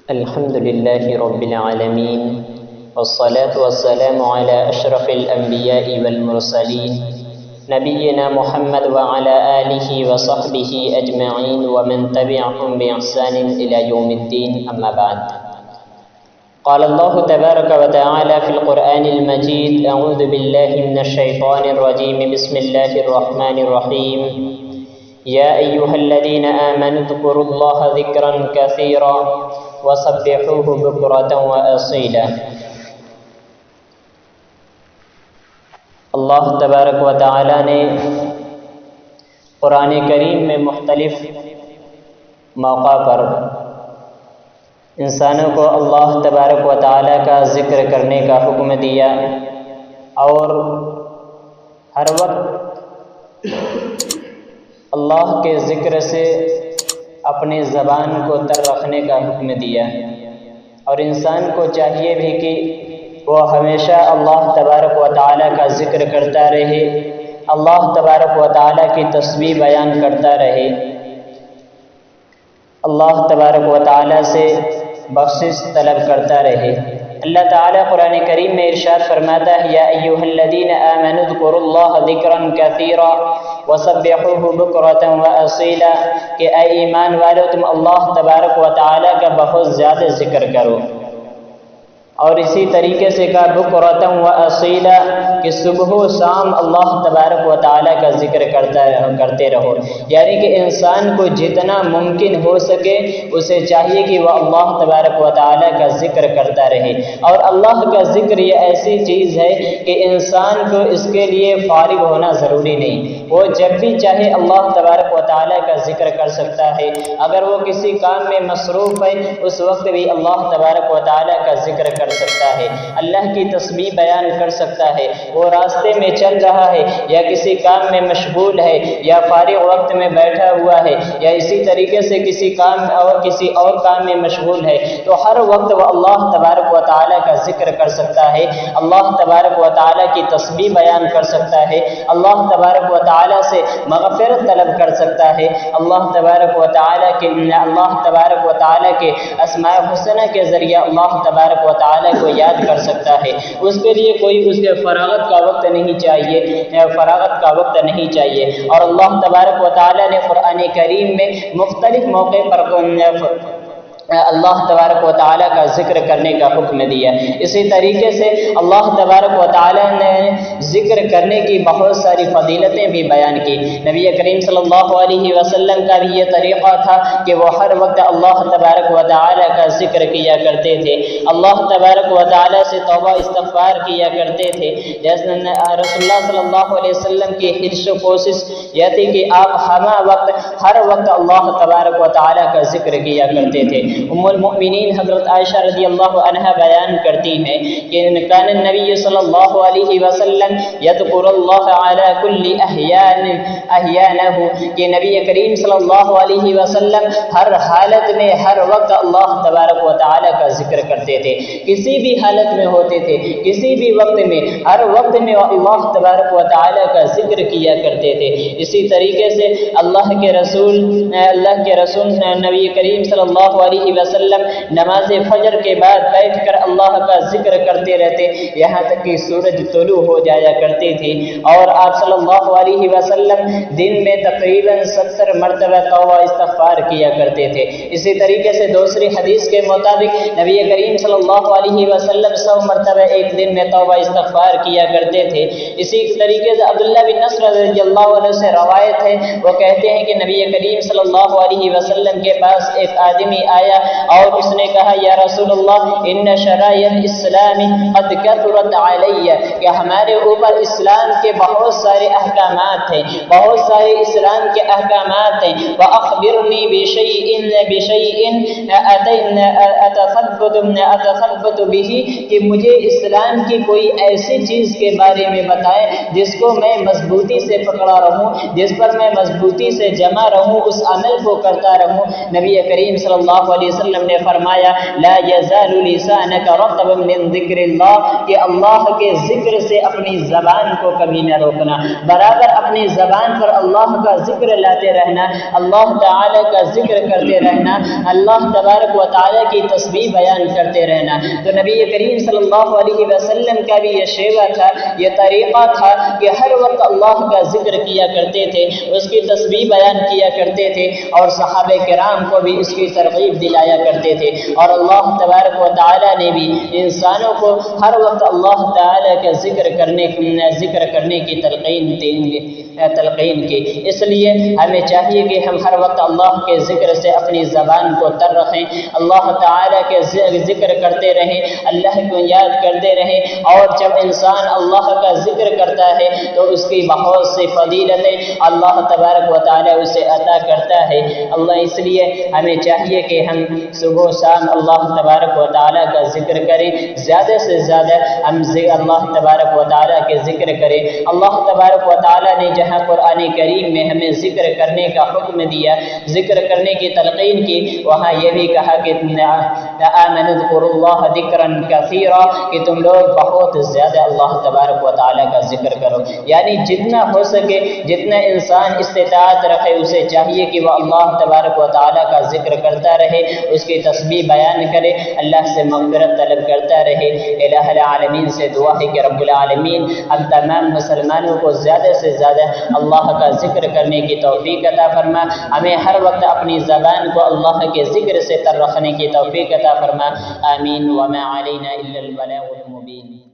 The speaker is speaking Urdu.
الحمد لله رب العالمين والصلاة والسلام على أشرف الأنبياء والمرسلين نبينا محمد وعلى آله وصحبه أجمعين ومن تبعهم بإحسان إلى يوم الدين أما بعد. قال الله تبارك وتعالى في القرآن المجيد: أعوذ بالله من الشيطان الرجيم، بسم الله الرحمن الرحيم. يا أيها الذين آمنوا اذكروا الله ذكرا كثيرا وسبحوه بكرة وأصيلا. اللہ تبارک و تعالی نے قرآن کریم میں مختلف موقع پر انسانوں کو اللہ تبارک و تعالی کا ذکر کرنے کا حکم دیا اور ہر وقت اللہ کے ذکر سے اپنی زبان کو تر رکھنے کا حکم دیا، اور انسان کو چاہیے بھی کہ وہ ہمیشہ اللہ تبارک و تعالی کا ذکر کرتا رہے، اللہ تبارک و تعالی کی تسبیح بیان کرتا رہے، اللہ تبارک و تعالی سے بخشش طلب کرتا رہے۔ اللہ تعالیٰ قرآن کریم میں ارشاد فرماتا ہے: یا ایھا الذین آمنوا اذکروا اللہ ذکرا کثیرا وسبحوہ بکرۃ واصیلا، کہ اے ایمان والو تم اللہ تبارک و تعالیٰ کا بہت زیادہ ذکر کرو، اور اسی طریقے سے کہا بکرۃ واصیلا، کہ صبح و شام اللہ تبارک و تعالیٰ کا ذکر کرتے رہو، یعنی کہ انسان کو جتنا ممکن ہو سکے اسے چاہیے کہ وہ اللہ تبارک و تعالیٰ کا ذکر کرتا رہے۔ اور اللہ کا ذکر یہ ایسی چیز ہے کہ انسان کو اس کے لیے فارغ ہونا ضروری نہیں، وہ جب بھی چاہے اللہ تبارک و تعالیٰ کا ذکر کر سکتا ہے۔ اگر وہ کسی کام میں مصروف ہے اس وقت بھی اللہ تبارک و تعالیٰ کا ذکر کر سکتا ہے، اللہ کی تسبیح بیان کر سکتا ہے۔ وہ راستے میں چل رہا ہے یا کسی کام میں مشغول ہے یا فارغ وقت میں بیٹھا ہوا ہے یا اسی طریقے سے کسی اور کام میں مشغول ہے، تو ہر وقت وہ اللہ تبارک و تعالیٰ کا ذکر کر سکتا ہے، اللہ تبارک و تعالیٰ کی تسبیح بیان کر سکتا ہے، اللہ تبارک و تعالیٰ سے مغفرت طلب کر سکتا ہے، اللہ تبارک و تعالیٰ کے اسماء الحسنہ کے ذریعے اللہ تبارک و تعالیٰ کو یاد کر سکتا ہے۔ اس کے لیے کوئی اس کے فراغت کا وقت نہیں چاہیے، اور اللہ تبارک و تعالیٰ نے قرآن کریم میں مختلف موقع پر اللہ تبارک و تعالیٰ کا ذکر کرنے کا حکم دیا۔ اسی طریقے سے اللہ تبارک و تعالیٰ نے ذکر کرنے کی بہت ساری فضیلتیں بھی بیان کی۔ نبی کریم صلی اللہ علیہ وسلم کا بھی یہ طریقہ تھا کہ وہ ہر وقت اللہ تبارک و تعالیٰ کا ذکر کیا کرتے تھے، اللہ تبارک و تعالیٰ سے توبہ استغفار کیا کرتے تھے۔ جیسے رسول اللہ صلی اللہ علیہ وسلم کی حرص و کوشش یہ تھی کہ آپ ہر وقت اللہ تبارک و تعالیٰ کا ذکر کیا کرتے تھے۔ ام المؤمنین حضرت عائشہ رضی اللہ عنہا بیان کرتی ہیں کہ کان النبی صلی اللہ علیہ وسلم یذکر اللہ علی کل احیانہ، کہ نبی کریم صلی اللہ علیہ وسلم ہر حالت میں ہر وقت اللہ تبارک و تعالی کا ذکر کرتے تھے، کسی بھی حالت میں ہوتے تھے، کسی بھی وقت میں، ہر وقت میں اللہ تبارک و تعالی کا ذکر کیا کرتے تھے۔ اسی طریقے سے اللہ کے رسول نبی کریم صلی اللہ علیہ وسلم نماز فجر کے بعد بیٹھ کر اللہ کا ذکر کرتے رہتے یہاں تک کہ سورج طلوع ہو جایا کرتی تھی، اور آپ صلی اللہ علیہ وسلم دن میں تقریباً 70 مرتبہ توبہ استغفار کیا کرتے تھے۔ اسی طریقے سے دوسری حدیث کے مطابق نبی کریم صلی اللہ علیہ وسلم 100 مرتبہ ایک دن میں توبہ استغفار کیا کرتے تھے۔ اسی طریقے سے عبداللہ بن نصر رضی اللہ عنہ سے روایت ہے، وہ کہتے ہیں کہ نبی کریم صلی اللہ علیہ وسلم کے پاس ایک آدمی آیا اور اس نے کہا: یا رسول اللہ، ان شرائع الاسلام قد کثرت علی، کہ ہمارے اوپر اسلام کے بہت سارے احکامات ہیں، بہت سارے اسلام کے احکامات ہیں، واخبرنی بشیء اتثبت به، کہ مجھے اسلام کی کوئی ایسی چیز کے بارے میں بتائے جس کو میں مضبوطی سے پکڑا رہوں، جس پر میں مضبوطی سے جمع رہوں، اس عمل کو کرتا رہوں۔ نبی کریم صلی اللہ علیہ علیہ وسلم نے فرمایا لا یزال لسانک رطبا من ذکر اللہ، کہ اللہ کے ذکر سے اپنی زبان کو کبھی نہ روکنا، برابر اپنی زبان پر اللہ کا ذکر لاتے رہنا، اللہ تعالی کا ذکر کرتے رہنا، اللہ تبارک و تعالی کی تسبیح بیان کرتے رہنا۔ تو نبی کریم صلی اللہ علیہ وسلم کا بھی یہ شیوہ تھا، یہ طریقہ تھا کہ ہر وقت اللہ کا ذکر کیا کرتے تھے، اس کی تسبیح بیان کیا کرتے تھے، اور صحابہ کرام کو بھی اس کی ترغیب دلایا کرتے تھے۔ اور اللہ تبارک و تعالی نے بھی انسانوں کو ہر وقت اللہ تعالی کا ذکر کرنے کی تلقین کی۔ اس لیے ہمیں چاہیے کہ ہم ہر وقت اللہ کے ذکر سے اپنی زبان کو تر رکھیں، اللہ تعالی کے ذکر کرتے رہیں، اللہ کو یاد کرتے رہیں، اور جب انسان اللہ کا ذکر کرتا ہے تو اس کی بہت سی فضیلتیں اللہ تبارک و تعالی اسے عطا کرتا ہے۔ اللہ اس لیے ہمیں چاہیے کہ ہم صبح و شام اللہ تبارک و تعالی کا ذکر کریں، زیادہ سے زیادہ ہم اللہ تبارک و تعالی کے ذکر کریں۔ اللہ تبارک و تعالی نے جہاں قرآن کریم میں ہمیں ذکر کرنے کا حکم دیا، ذکر کرنے کی تلقین کی، وہاں یہ بھی کہا کہ آمنوا اذکروا اللہ ذکرا کثیرا، کہ تم لوگ بہت زیادہ اللہ تبارک و تعالی کا ذکر کرو، یعنی جتنا ہو سکے، جتنا انسان استطاعت رکھے اسے چاہیے کہ وہ اللہ تبارک و تعالی کا ذکر کرتا رہے، اس کی تسبیح بیان کرے، اللہ سے مغفرت طلب کرتا رہے۔ الہ العالمین سے دعا ہے کہ رب العالمین ہم تمام مسلمانوں کو زیادہ سے زیادہ اللہ کا ذکر کرنے کی توفیق عطا فرما، ہمیں ہر وقت اپنی زبان کو اللہ کے ذکر سے تر رکھنے کی توفیق عطا فرما، آمین۔ وما علینا الا البلاغ المبین۔